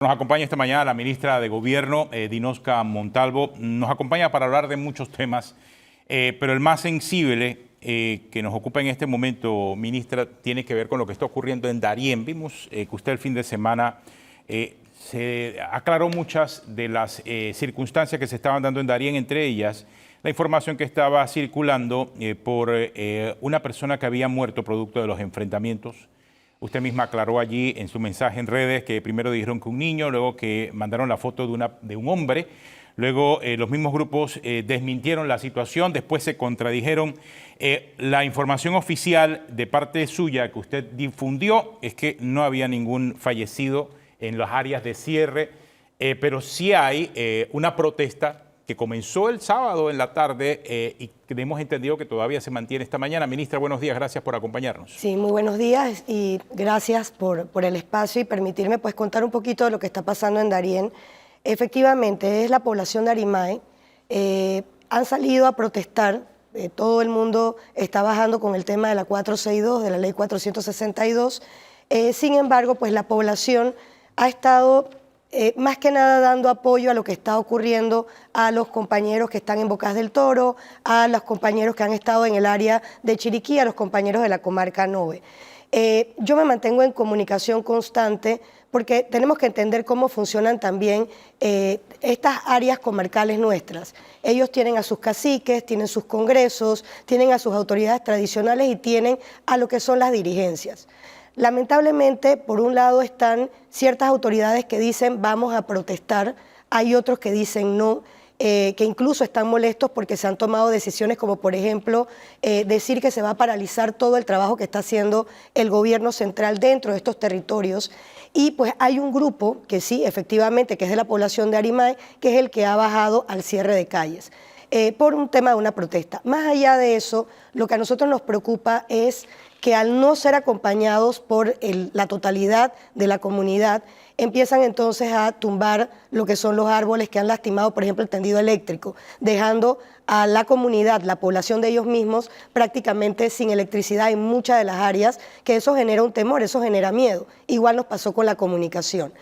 Nos acompaña esta mañana la ministra de Gobierno, Dinosca Montalvo. Nos acompaña para hablar de muchos temas, pero el más sensible que nos ocupa en este momento, ministra, tiene que ver con lo que está ocurriendo en Darién. Vimos que usted el fin de semana se aclaró muchas de las circunstancias que se estaban dando en Darién, entre ellas la información que estaba circulando por una persona que había muerto producto de los enfrentamientos. Usted misma aclaró allí en su mensaje en redes que primero dijeron que un niño, luego que mandaron la foto de un hombre, luego los mismos grupos desmintieron la situación, después se contradijeron. La información oficial de parte suya que usted difundió es que no había ningún fallecido en las áreas de cierre, pero sí hay una protesta que comenzó el sábado en la tarde y que hemos entendido que todavía se mantiene esta mañana. Ministra, buenos días, gracias por acompañarnos. Sí, muy buenos días y gracias por el espacio y permitirme pues contar un poquito de lo que está pasando en Darién. Efectivamente, es la población de Arimae. Han salido a protestar, todo el mundo está bajando con el tema de la 462, de la ley 462. Sin embargo, pues la población ha estado más que nada dando apoyo a lo que está ocurriendo a los compañeros que están en Bocas del Toro, a los compañeros que han estado en el área de Chiriquí, a los compañeros de la comarca Nove. Yo me mantengo en comunicación constante porque tenemos que entender cómo funcionan también estas áreas comarcales nuestras. Ellos tienen a sus caciques, tienen sus congresos, tienen a sus autoridades tradicionales y tienen a lo que son las dirigencias. Lamentablemente, por un lado están ciertas autoridades que dicen vamos a protestar, hay otros que dicen no, que incluso están molestos porque se han tomado decisiones como, por ejemplo, decir que se va a paralizar todo el trabajo que está haciendo el gobierno central dentro de estos territorios. Y pues hay un grupo que sí, efectivamente, que es de la población de Arimae, que es el que ha bajado al cierre de calles. Por un tema de una protesta. Más allá de eso, lo que a nosotros nos preocupa es que al no ser acompañados por la totalidad de la comunidad, empiezan entonces a tumbar lo que son los árboles que han lastimado, por ejemplo, el tendido eléctrico, dejando a la comunidad, la población de ellos mismos, prácticamente sin electricidad en muchas de las áreas, que eso genera un temor, eso genera miedo. Igual nos pasó con la comunicación.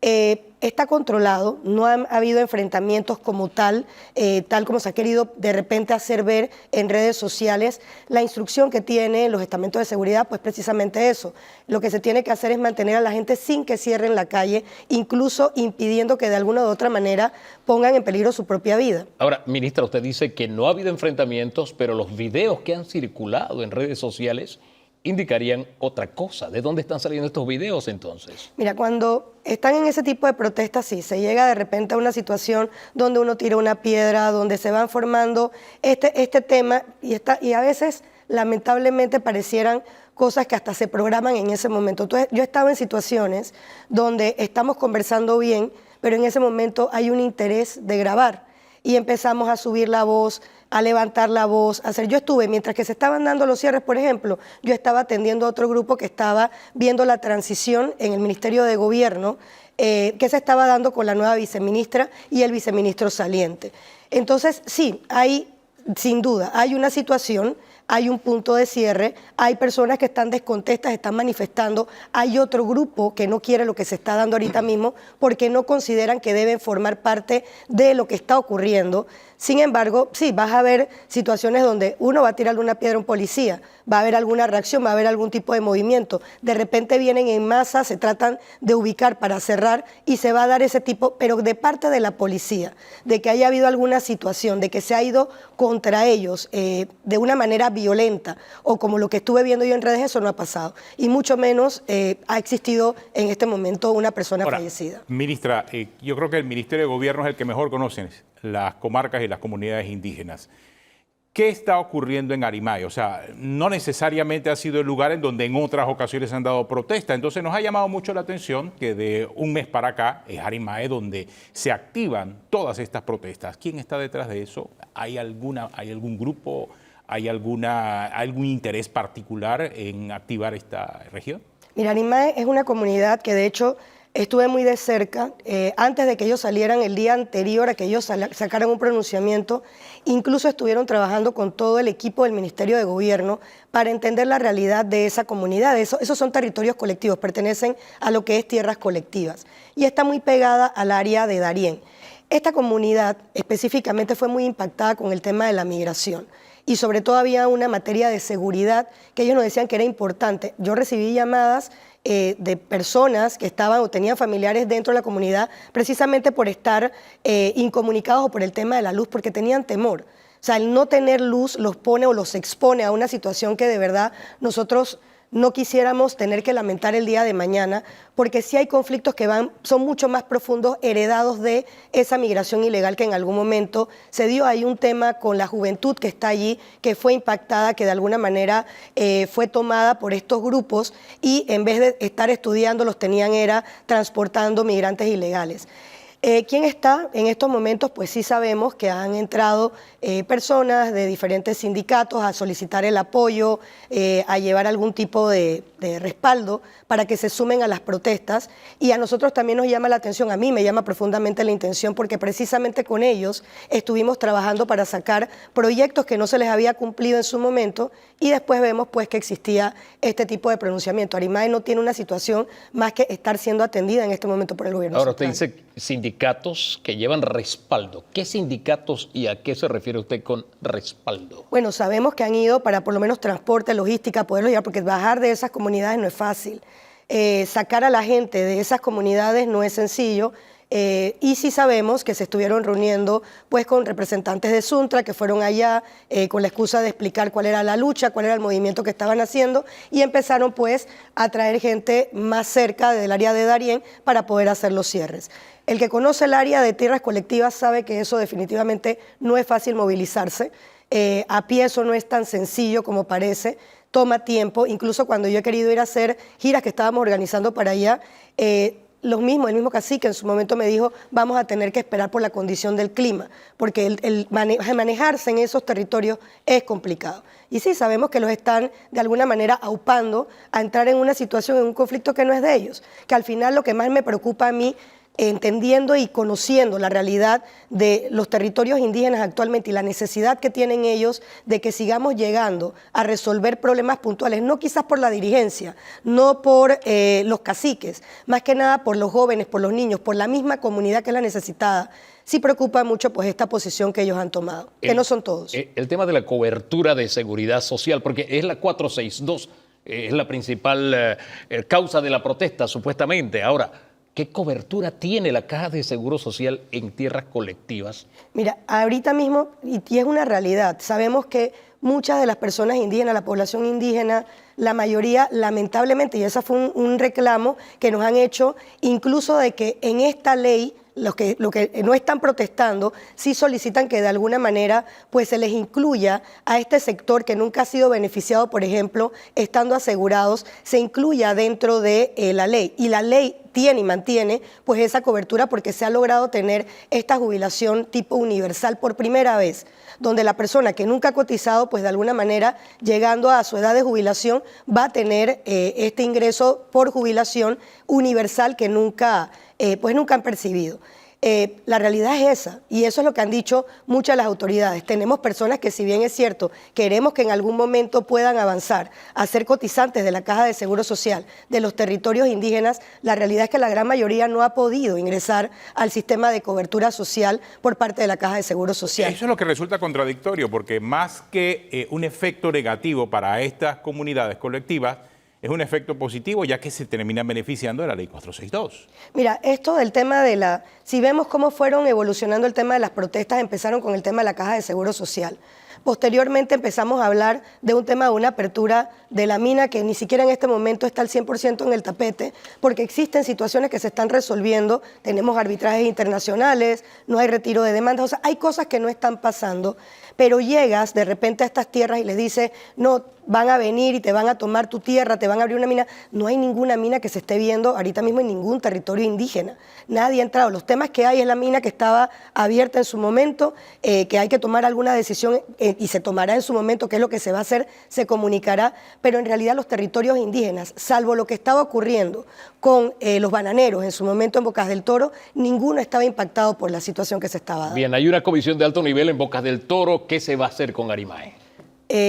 Está controlado, no ha habido enfrentamientos como tal como se ha querido de repente hacer ver en redes sociales. La instrucción que tienen los estamentos de seguridad, pues precisamente eso. Lo que se tiene que hacer es mantener a la gente sin que cierren la calle, incluso impidiendo que de alguna u otra manera pongan en peligro su propia vida. Ahora, ministra, usted dice que no ha habido enfrentamientos, pero los videos que han circulado en redes sociales indicarían otra cosa. ¿De dónde están saliendo estos videos entonces? Mira, cuando están en ese tipo de protestas, sí, se llega de repente a una situación donde uno tira una piedra, donde se van formando este tema y a veces, lamentablemente, parecieran cosas que hasta se programan en ese momento. Entonces, yo he estado en situaciones donde estamos conversando bien, pero en ese momento hay un interés de grabar y empezamos a subir la voz, a levantar la voz, a hacer. Yo estuve, mientras que se estaban dando los cierres, por ejemplo, yo estaba atendiendo a otro grupo que estaba viendo la transición en el Ministerio de Gobierno que se estaba dando con la nueva viceministra y el viceministro saliente. Entonces, sí, sin duda, hay una situación, hay un punto de cierre, hay personas que están descontentas, están manifestando, hay otro grupo que no quiere lo que se está dando ahorita mismo porque no consideran que deben formar parte de lo que está ocurriendo. Sin embargo, sí, vas a ver situaciones donde uno va a tirarle una piedra a un policía, va a haber alguna reacción, va a haber algún tipo de movimiento. De repente vienen en masa, se tratan de ubicar para cerrar y se va a dar ese tipo, pero de parte de la policía, de que haya habido alguna situación, de que se ha ido contra ellos de una manera violenta o como lo que estuve viendo yo en redes, eso no ha pasado. Y mucho menos ha existido en este momento una persona fallecida. Ministra, yo creo que el Ministerio de Gobierno es el que mejor conoce las comarcas y las comunidades indígenas. ¿Qué está ocurriendo en Arimae? O sea, no necesariamente ha sido el lugar en donde en otras ocasiones se han dado protestas. Entonces nos ha llamado mucho la atención que de un mes para acá es Arimae donde se activan todas estas protestas. ¿Quién está detrás de eso? ¿Hay algún grupo? ¿Hay algún interés particular en activar esta región? Mira, Arimae es una comunidad que de hecho Estuve muy de cerca, antes de que ellos salieran, el día anterior a que ellos sacaran un pronunciamiento, incluso estuvieron trabajando con todo el equipo del Ministerio de Gobierno para entender la realidad de esa comunidad. Esos son territorios colectivos, pertenecen a lo que es tierras colectivas y está muy pegada al área de Darién. Esta comunidad específicamente fue muy impactada con el tema de la migración y sobre todo había una materia de seguridad que ellos nos decían que era importante. Yo recibí llamadas de personas que estaban o tenían familiares dentro de la comunidad precisamente por estar incomunicados o por el tema de la luz, porque tenían temor. O sea, el no tener luz los pone o los expone a una situación que de verdad nosotros no quisiéramos tener que lamentar el día de mañana, porque sí hay conflictos que son mucho más profundos, heredados de esa migración ilegal que en algún momento se dio. Hay un tema con la juventud que está allí, que fue impactada, que de alguna manera fue tomada por estos grupos y en vez de estar estudiando los tenían era transportando migrantes ilegales. ¿Quién está en estos momentos? Pues sí sabemos que han entrado personas de diferentes sindicatos a solicitar el apoyo, a llevar algún tipo de respaldo para que se sumen a las protestas, y a nosotros también nos llama la atención, a mí me llama profundamente la atención porque precisamente con ellos estuvimos trabajando para sacar proyectos que no se les había cumplido en su momento y después vemos pues que existía este tipo de pronunciamiento. Arimae no tiene una situación más que estar siendo atendida en este momento por el gobierno Ahora central. usted dice sindicatos que llevan respaldo. ¿Qué sindicatos y a qué se refiere usted con respaldo? Bueno, sabemos que han ido para por lo menos transporte, logística, poderlo llevar, porque bajar de esas comunidades no es fácil. Sacar a la gente de esas comunidades no es sencillo. Y sí sabemos que se estuvieron reuniendo pues con representantes de Suntra que fueron allá con la excusa de explicar cuál era la lucha, cuál era el movimiento que estaban haciendo, y empezaron pues a traer gente más cerca del área de Darién para poder hacer los cierres. El que conoce el área de tierras colectivas sabe que eso definitivamente no es fácil movilizarse. A pie eso no es tan sencillo como parece, toma tiempo. Incluso cuando yo he querido ir a hacer giras que estábamos organizando para allá, el mismo cacique en su momento me dijo, vamos a tener que esperar por la condición del clima, porque el manejarse en esos territorios es complicado. Y sí, sabemos que los están de alguna manera aupando a entrar en una situación, en un conflicto que no es de ellos, que al final lo que más me preocupa a mí, entendiendo y conociendo la realidad de los territorios indígenas actualmente y la necesidad que tienen ellos de que sigamos llegando a resolver problemas puntuales, no quizás por la dirigencia, no por los caciques, más que nada por los jóvenes, por los niños, por la misma comunidad que es la necesitada. Sí preocupa mucho pues esta posición que ellos han tomado, que no son todos. El tema de la cobertura de seguridad social, porque es la 462, es la principal causa de la protesta supuestamente. Ahora, ¿qué cobertura tiene la Caja de Seguro Social en tierras colectivas? Mira, ahorita mismo, y es una realidad, sabemos que muchas de las personas indígenas, la población indígena, la mayoría, lamentablemente, y ese fue un reclamo que nos han hecho, incluso de que en esta ley, los que no están protestando, sí solicitan que de alguna manera pues se les incluya a este sector que nunca ha sido beneficiado, por ejemplo, estando asegurados, se incluya dentro de la ley. Y la ley tiene y mantiene pues esa cobertura porque se ha logrado tener esta jubilación tipo universal por primera vez, donde la persona que nunca ha cotizado, pues de alguna manera, llegando a su edad de jubilación, va a tener este ingreso por jubilación universal que nunca han percibido. La realidad es esa, y eso es lo que han dicho muchas de las autoridades. Tenemos personas que, si bien es cierto, queremos que en algún momento puedan avanzar a ser cotizantes de la Caja de Seguro Social de los territorios indígenas, la realidad es que la gran mayoría no ha podido ingresar al sistema de cobertura social por parte de la Caja de Seguro Social. Eso es lo que resulta contradictorio, porque más que un efecto negativo para estas comunidades colectivas, es un efecto positivo, ya que se termina beneficiando de la ley 462. Mira, esto del tema de si vemos cómo fueron evolucionando el tema de las protestas, empezaron con el tema de la Caja de Seguro Social. Posteriormente empezamos a hablar de un tema de una apertura de la mina que ni siquiera en este momento está al 100% en el tapete, porque existen situaciones que se están resolviendo, tenemos arbitrajes internacionales, no hay retiro de demandas, o sea, hay cosas que no están pasando, pero llegas de repente a estas tierras y les dices, no, van a venir y te van a tomar tu tierra, te van a abrir una mina. No hay ninguna mina que se esté viendo ahorita mismo en ningún territorio indígena. Nadie ha entrado. Los temas que hay es la mina que estaba abierta en su momento, que hay que tomar alguna decisión y se tomará en su momento qué es lo que se va a hacer, se comunicará, pero en realidad los territorios indígenas, salvo lo que estaba ocurriendo con los bananeros en su momento en Bocas del Toro, ninguno estaba impactado por la situación que se estaba dando. Bien, hay una comisión de alto nivel en Bocas del Toro. ¿Qué se va a hacer con Arimae?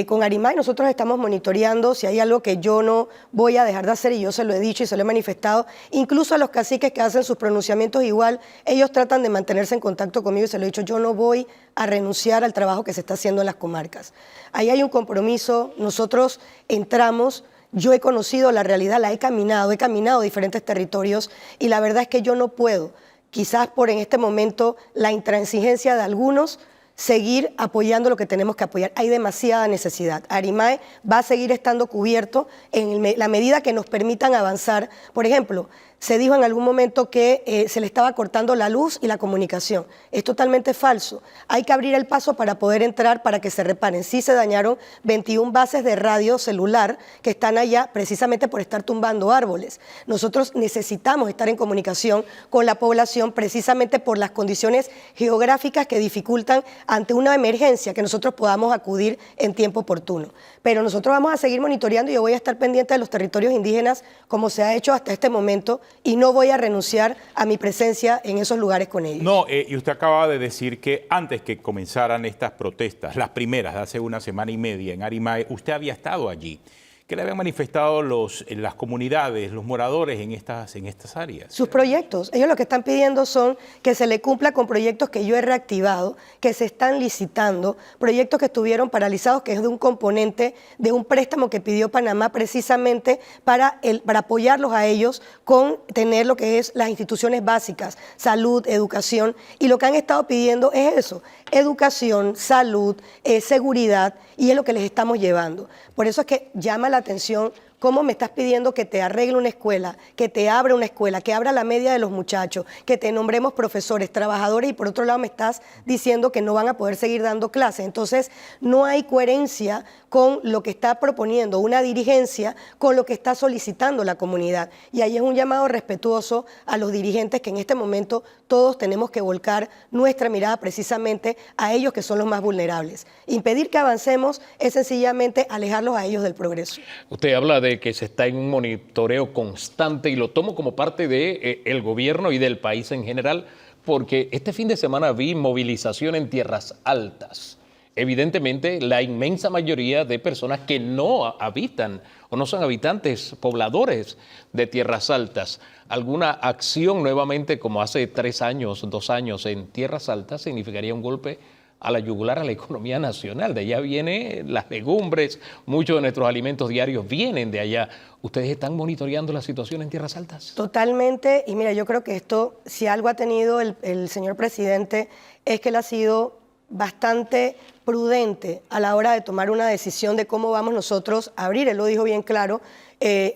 Con Arimae nosotros estamos monitoreando si hay algo que yo no voy a dejar de hacer, y yo se lo he dicho y se lo he manifestado, incluso a los caciques que hacen sus pronunciamientos igual, ellos tratan de mantenerse en contacto conmigo y se lo he dicho, yo no voy a renunciar al trabajo que se está haciendo en las comarcas. Ahí hay un compromiso, nosotros entramos, yo he conocido la realidad, he caminado diferentes territorios y la verdad es que yo no puedo, quizás por en este momento la intransigencia de algunos, seguir apoyando lo que tenemos que apoyar. Hay demasiada necesidad. Arimae va a seguir estando cubierto en la medida que nos permitan avanzar. Por ejemplo, se dijo en algún momento que se le estaba cortando la luz y la comunicación. Es totalmente falso. Hay que abrir el paso para poder entrar, para que se reparen. Sí se dañaron 21 bases de radio celular que están allá precisamente por estar tumbando árboles. Nosotros necesitamos estar en comunicación con la población precisamente por las condiciones geográficas que dificultan ante una emergencia que nosotros podamos acudir en tiempo oportuno. Pero nosotros vamos a seguir monitoreando y yo voy a estar pendiente de los territorios indígenas como se ha hecho hasta este momento y no voy a renunciar a mi presencia en esos lugares con ellos. No, y usted acaba de decir que antes que comenzaran estas protestas, las primeras de hace una semana y media en Arimae, usted había estado allí. ¿Qué le habían manifestado las comunidades, los moradores en estas áreas? Sus proyectos. Ellos lo que están pidiendo son que se le cumpla con proyectos que yo he reactivado, que se están licitando, proyectos que estuvieron paralizados, que es de un componente de un préstamo que pidió Panamá precisamente para apoyarlos a ellos con tener lo que es las instituciones básicas, salud, educación, y lo que han estado pidiendo es eso, educación, salud, seguridad, y es lo que les estamos llevando. Por eso es que llama la atención cómo me estás pidiendo que te arregle una escuela, que te abra una escuela, que abra la media de los muchachos, que te nombremos profesores, trabajadores, y por otro lado me estás diciendo que no van a poder seguir dando clases. Entonces no hay coherencia con lo que está proponiendo una dirigencia, con lo que está solicitando la comunidad. Y ahí es un llamado respetuoso a los dirigentes que en este momento todos tenemos que volcar nuestra mirada precisamente a ellos que son los más vulnerables. Impedir que avancemos es sencillamente alejarlos a ellos del progreso. Usted habla de que se está en un monitoreo constante y lo tomo como parte del gobierno y del país en general, porque este fin de semana vi movilización en Tierras Altas. Evidentemente, la inmensa mayoría de personas que no habitan o no son habitantes, pobladores de Tierras Altas. Alguna acción nuevamente como hace 3 años, 2 años en Tierras Altas significaría un golpe a la yugular a la economía nacional. De allá vienen las legumbres, muchos de nuestros alimentos diarios vienen de allá. ¿Ustedes están monitoreando la situación en Tierras Altas? Totalmente, y mira, yo creo que esto, si algo ha tenido el señor presidente, es que él ha sido bastante prudente a la hora de tomar una decisión de cómo vamos nosotros a abrir. Él lo dijo bien claro,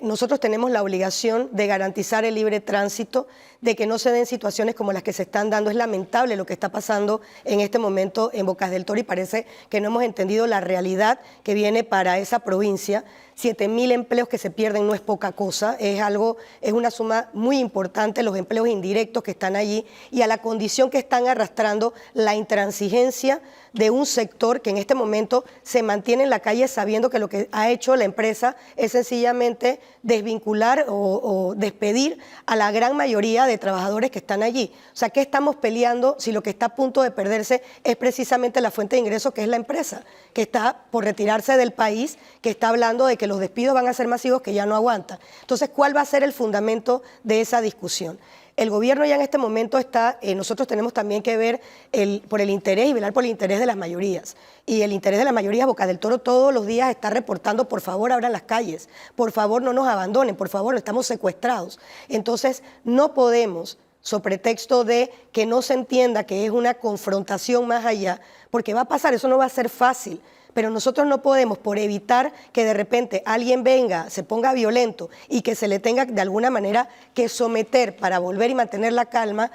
nosotros tenemos la obligación de garantizar el libre tránsito, de que no se den situaciones como las que se están dando. Es lamentable lo que está pasando en este momento en Bocas del Toro y parece que no hemos entendido la realidad que viene para esa provincia. 7.000 empleos que se pierden no es poca cosa, es una suma muy importante, los empleos indirectos que están allí y a la condición que están arrastrando la intransigencia de un sector que en este momento se mantiene en la calle sabiendo que lo que ha hecho la empresa es sencillamente desvincular o despedir a la gran mayoría de trabajadores que están allí. O sea, ¿qué estamos peleando si lo que está a punto de perderse es precisamente la fuente de ingresos que es la empresa, que está por retirarse del país, que está hablando de que los despidos van a ser masivos, que ya no aguanta? Entonces, ¿cuál va a ser el fundamento de esa discusión? El gobierno ya en este momento está, nosotros tenemos también que ver por el interés y velar por el interés de las mayorías. Y el interés de las mayorías, Bocas del Toro todos los días está reportando, por favor abran las calles, por favor no nos abandonen, por favor estamos secuestrados. Entonces no podemos, sobre pretexto de que no se entienda que es una confrontación más allá, porque va a pasar, eso no va a ser fácil. Pero nosotros no podemos, por evitar que de repente alguien venga, se ponga violento y que se le tenga de alguna manera que someter para volver y mantener la calma,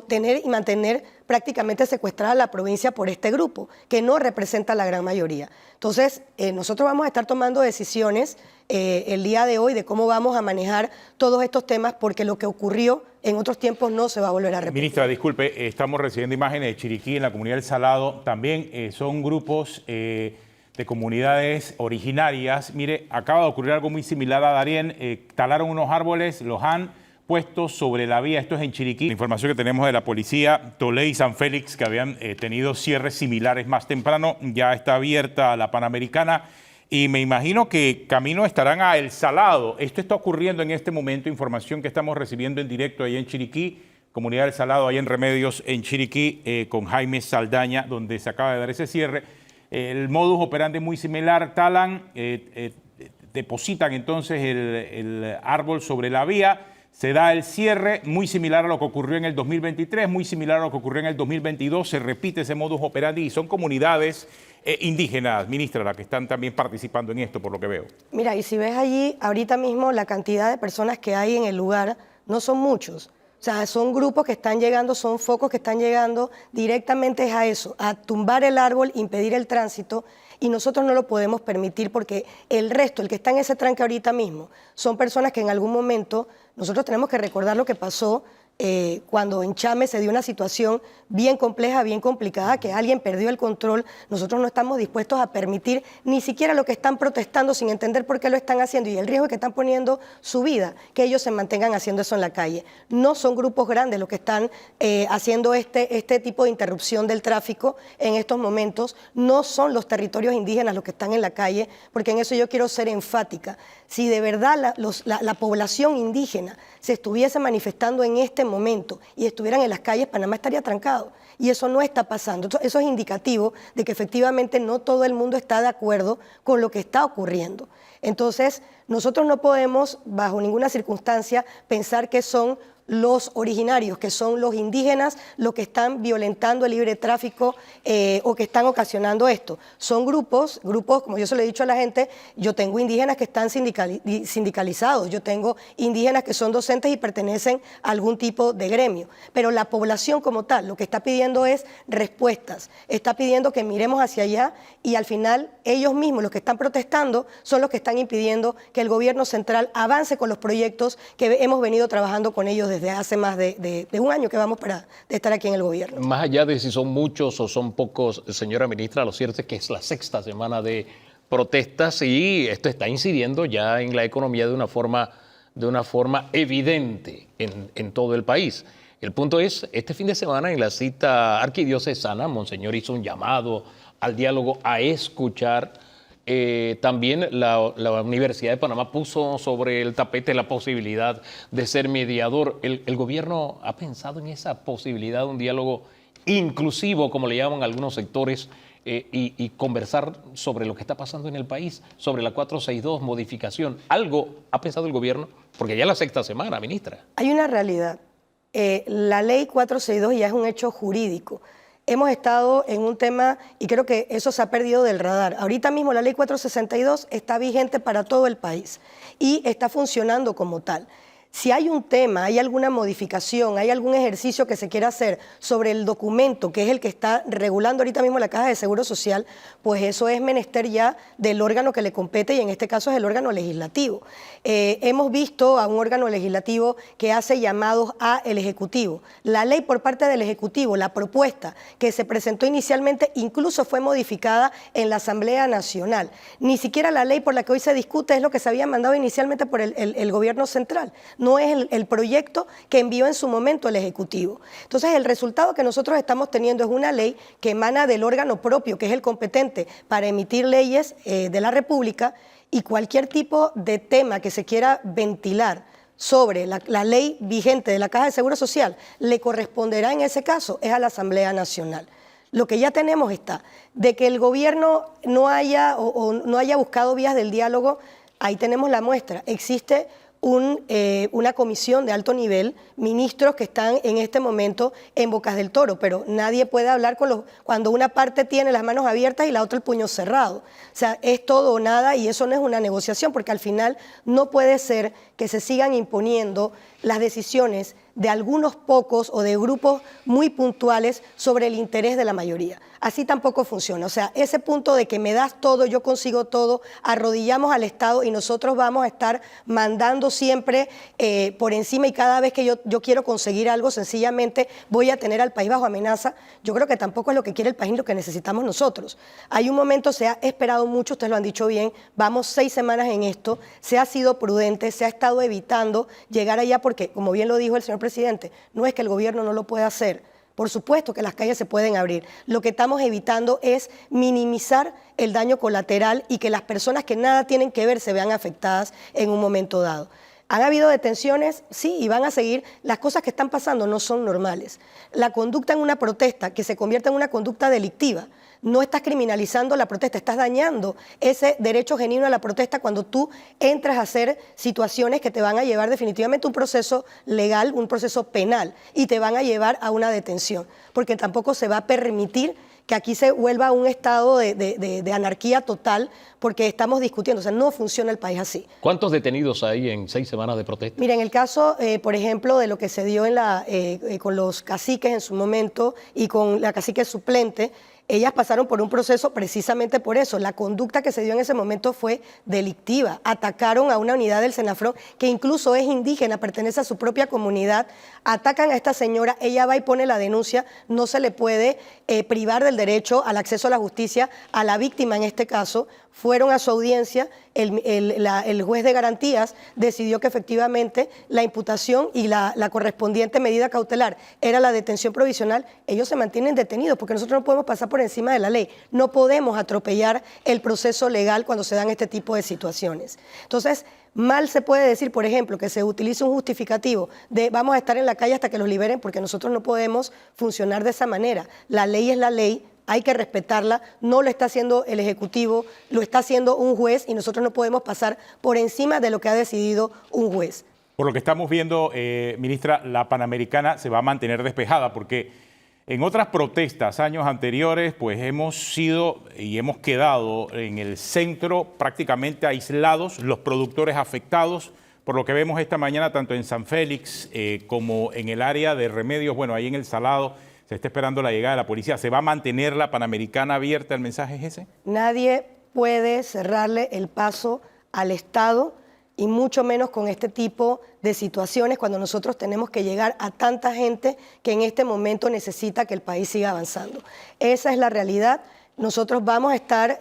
tener y mantener prácticamente secuestrada la provincia por este grupo, que no representa la gran mayoría. Entonces, nosotros vamos a estar tomando decisiones el día de hoy de cómo vamos a manejar todos estos temas, porque lo que ocurrió en otros tiempos no se va a volver a repetir. Ministra, disculpe, estamos recibiendo imágenes de Chiriquí, en la comunidad del Salado. También son grupos de comunidades originarias. Mire, acaba de ocurrir algo muy similar a Darién. Talaron unos árboles, los han puesto sobre la vía. Esto es en Chiriquí. La información que tenemos de la policía, Tolé y San Félix, que habían tenido cierres similares más temprano, ya está abierta la Panamericana. Y me imagino que camino estarán a El Salado. Esto está ocurriendo en este momento, información que estamos recibiendo en directo allá en Chiriquí, comunidad del Salado, allá en Remedios, en Chiriquí, con Jaime Saldaña, donde se acaba de dar ese cierre. El modus operandi es muy similar, talan, depositan entonces el árbol sobre la vía, se da el cierre, muy similar a lo que ocurrió en el 2023, muy similar a lo que ocurrió en el 2022, se repite ese modus operandi y son comunidades indígenas, ministra, las que están también participando en esto, por lo que veo. Mira, y si ves allí, ahorita mismo la cantidad de personas que hay en el lugar no son muchos. O sea, son grupos que están llegando, son focos que están llegando directamente a eso, a tumbar el árbol, impedir el tránsito, y nosotros no lo podemos permitir porque el resto, el que está en ese tranque ahorita mismo, son personas que en algún momento nosotros tenemos que recordar lo que pasó cuando en Chame se dio una situación bien compleja, bien complicada, que alguien perdió el control. Nosotros no estamos dispuestos a permitir ni siquiera lo que están protestando sin entender por qué lo están haciendo y el riesgo que están poniendo su vida, que ellos se mantengan haciendo eso en la calle. No son grupos grandes los que están haciendo este tipo de interrupción del tráfico en estos momentos, no son los territorios indígenas los que están en la calle, porque en eso yo quiero ser enfática. Si de verdad la población indígena se estuviese manifestando en este momento y estuvieran en las calles, Panamá estaría trancado. Y eso no está pasando. Eso es indicativo de que efectivamente no todo el mundo está de acuerdo con lo que está ocurriendo. Entonces, nosotros no podemos, bajo ninguna circunstancia, pensar que son los originarios, que son los indígenas, los que están violentando el libre tráfico o que están ocasionando esto. Son grupos, como yo se lo he dicho a la gente, yo tengo indígenas que están sindicalizados, yo tengo indígenas que son docentes y pertenecen a algún tipo de gremio, pero la población como tal lo que está pidiendo es respuestas, está pidiendo que miremos hacia allá y al final ellos mismos, los que están protestando, son los que están impidiendo que el gobierno central avance con los proyectos que hemos venido trabajando con ellos desde hace más de un año que vamos de estar aquí en el gobierno. Más allá de si son muchos o son pocos, señora ministra, lo cierto es que es la 6ª semana de protestas y esto está incidiendo ya en la economía de una forma evidente en todo el país. El punto es, este fin de semana en la cita arquidiocesana, Monseñor hizo un llamado al diálogo, a escuchar. También la Universidad de Panamá puso sobre el tapete la posibilidad de ser mediador. ¿El gobierno ha pensado en esa posibilidad de un diálogo inclusivo, como le llaman algunos sectores, y conversar sobre lo que está pasando en el país, sobre la 462, modificación? ¿Algo ha pensado el gobierno? Porque ya es la 6ª semana, ministra. Hay una realidad. La ley 462 ya es un hecho jurídico. Hemos estado en un tema y creo que eso se ha perdido del radar. Ahorita mismo la ley 462 está vigente para todo el país y está funcionando como tal. Si hay un tema, hay alguna modificación, hay algún ejercicio que se quiera hacer sobre el documento, que es el que está regulando ahorita mismo la Caja de Seguro Social, pues eso es menester ya del órgano que le compete y en este caso es el órgano legislativo. Hemos visto a un órgano legislativo que hace llamados al Ejecutivo. La ley por parte del Ejecutivo, la propuesta que se presentó inicialmente, incluso fue modificada en la Asamblea Nacional. Ni siquiera la ley por la que hoy se discute es lo que se había mandado inicialmente por el gobierno central. No es el proyecto que envió en su momento el Ejecutivo. Entonces, el resultado que nosotros estamos teniendo es una ley que emana del órgano propio, que es el competente para emitir leyes de la República, y cualquier tipo de tema que se quiera ventilar sobre la ley vigente de la Caja de Seguro Social le corresponderá en ese caso es a la Asamblea Nacional. Lo que ya tenemos está de que el gobierno no haya buscado vías del diálogo, ahí tenemos la muestra. Existe una comisión de alto nivel, ministros que están en este momento en Bocas del Toro, pero nadie puede hablar cuando una parte tiene las manos abiertas y la otra el puño cerrado. O sea, es todo o nada y eso no es una negociación porque al final no puede ser que se sigan imponiendo las decisiones de algunos pocos o de grupos muy puntuales sobre el interés de la mayoría. Así tampoco funciona. O sea, ese punto de que me das todo, yo consigo todo, arrodillamos al Estado y nosotros vamos a estar mandando siempre por encima, y cada vez que yo quiero conseguir algo, sencillamente voy a tener al país bajo amenaza. Yo creo que tampoco es lo que quiere el país ni lo que necesitamos nosotros. Hay un momento, se ha esperado mucho, ustedes lo han dicho bien, vamos 6 semanas en esto, se ha sido prudente, se ha estado evitando llegar allá porque, como bien lo dijo el señor presidente, no es que el gobierno no lo pueda hacer. Por supuesto que las calles se pueden abrir. Lo que estamos evitando es minimizar el daño colateral y que las personas que nada tienen que ver se vean afectadas en un momento dado. ¿Han habido detenciones? Sí, y van a seguir. Las cosas que están pasando no son normales. La conducta en una protesta que se convierta en una conducta delictiva, no estás criminalizando la protesta, estás dañando ese derecho genuino a la protesta cuando tú entras a hacer situaciones que te van a llevar definitivamente a un proceso legal, un proceso penal, y te van a llevar a una detención, porque tampoco se va a permitir que aquí se vuelva un estado de anarquía total, porque estamos discutiendo, o sea, no funciona el país así. ¿Cuántos detenidos hay en 6 semanas de protesta? Mira, en el caso, por ejemplo, de lo que se dio con los caciques en su momento y con la cacique suplente, ellas pasaron por un proceso precisamente por eso. La conducta que se dio en ese momento fue delictiva. Atacaron a una unidad del Senafrón que incluso es indígena, pertenece a su propia comunidad. Atacan a esta señora, ella va y pone la denuncia. No se le puede privar del derecho al acceso a la justicia a la víctima en este caso. Fueron a su audiencia, el juez de garantías decidió que efectivamente la imputación y la correspondiente medida cautelar era la detención provisional. Ellos se mantienen detenidos porque nosotros no podemos pasar por encima de la ley. No podemos atropellar el proceso legal cuando se dan este tipo de situaciones. Entonces, mal se puede decir, por ejemplo, que se utilice un justificativo de vamos a estar en la calle hasta que los liberen, porque nosotros no podemos funcionar de esa manera. La ley es la ley. Hay que respetarla, no lo está haciendo el Ejecutivo, lo está haciendo un juez y nosotros no podemos pasar por encima de lo que ha decidido un juez. Por lo que estamos viendo, ministra, la Panamericana se va a mantener despejada porque en otras protestas años anteriores pues hemos sido y hemos quedado en el centro prácticamente aislados, los productores afectados, por lo que vemos esta mañana tanto en San Félix como en el área de Remedios, bueno, ahí en El Salado. Se está esperando la llegada de la policía. ¿Se va a mantener la Panamericana abierta? ¿El mensaje es ese? Nadie puede cerrarle el paso al Estado y mucho menos con este tipo de situaciones cuando nosotros tenemos que llegar a tanta gente que en este momento necesita que el país siga avanzando. Esa es la realidad. Nosotros vamos a estar,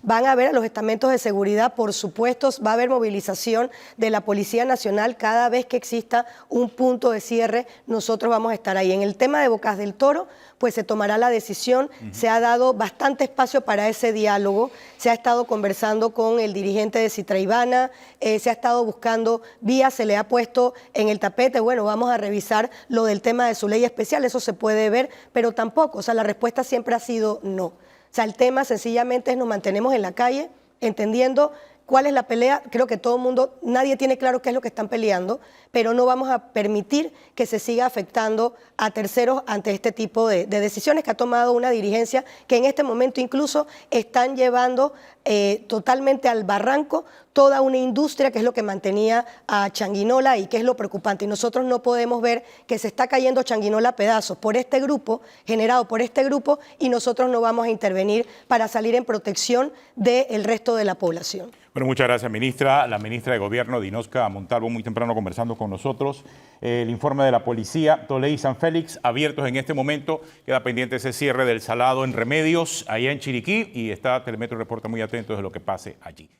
van a haber a los estamentos de seguridad, por supuesto, va a haber movilización de la Policía Nacional cada vez que exista un punto de cierre, nosotros vamos a estar ahí. En el tema de Bocas del Toro, pues se tomará la decisión, se ha dado bastante espacio para ese diálogo, se ha estado conversando con el dirigente de Citraibana, se ha estado buscando vías, se le ha puesto en el tapete, bueno, vamos a revisar lo del tema de su ley especial, eso se puede ver, pero tampoco, o sea, la respuesta siempre ha sido no. O sea, el tema sencillamente es nos mantenemos en la calle, entendiendo cuál es la pelea. Creo que todo el mundo, nadie tiene claro qué es lo que están peleando, pero no vamos a permitir que se siga afectando a terceros ante este tipo de decisiones que ha tomado una dirigencia que en este momento incluso están llevando totalmente al barranco toda una industria que es lo que mantenía a Changuinola y que es lo preocupante. Y nosotros no podemos ver que se está cayendo Changuinola a pedazos por este grupo, generado por este grupo, y nosotros no vamos a intervenir para salir en protección del resto de la población. Bueno, muchas gracias, ministra. La ministra de Gobierno, Dinosca Montalvo, muy temprano conversando con nosotros. El informe de la policía, Tolé y San Félix, abiertos en este momento. Queda pendiente ese cierre del Salado en Remedios, allá en Chiriquí, y está Telemetro reporta muy atento de lo que pase allí.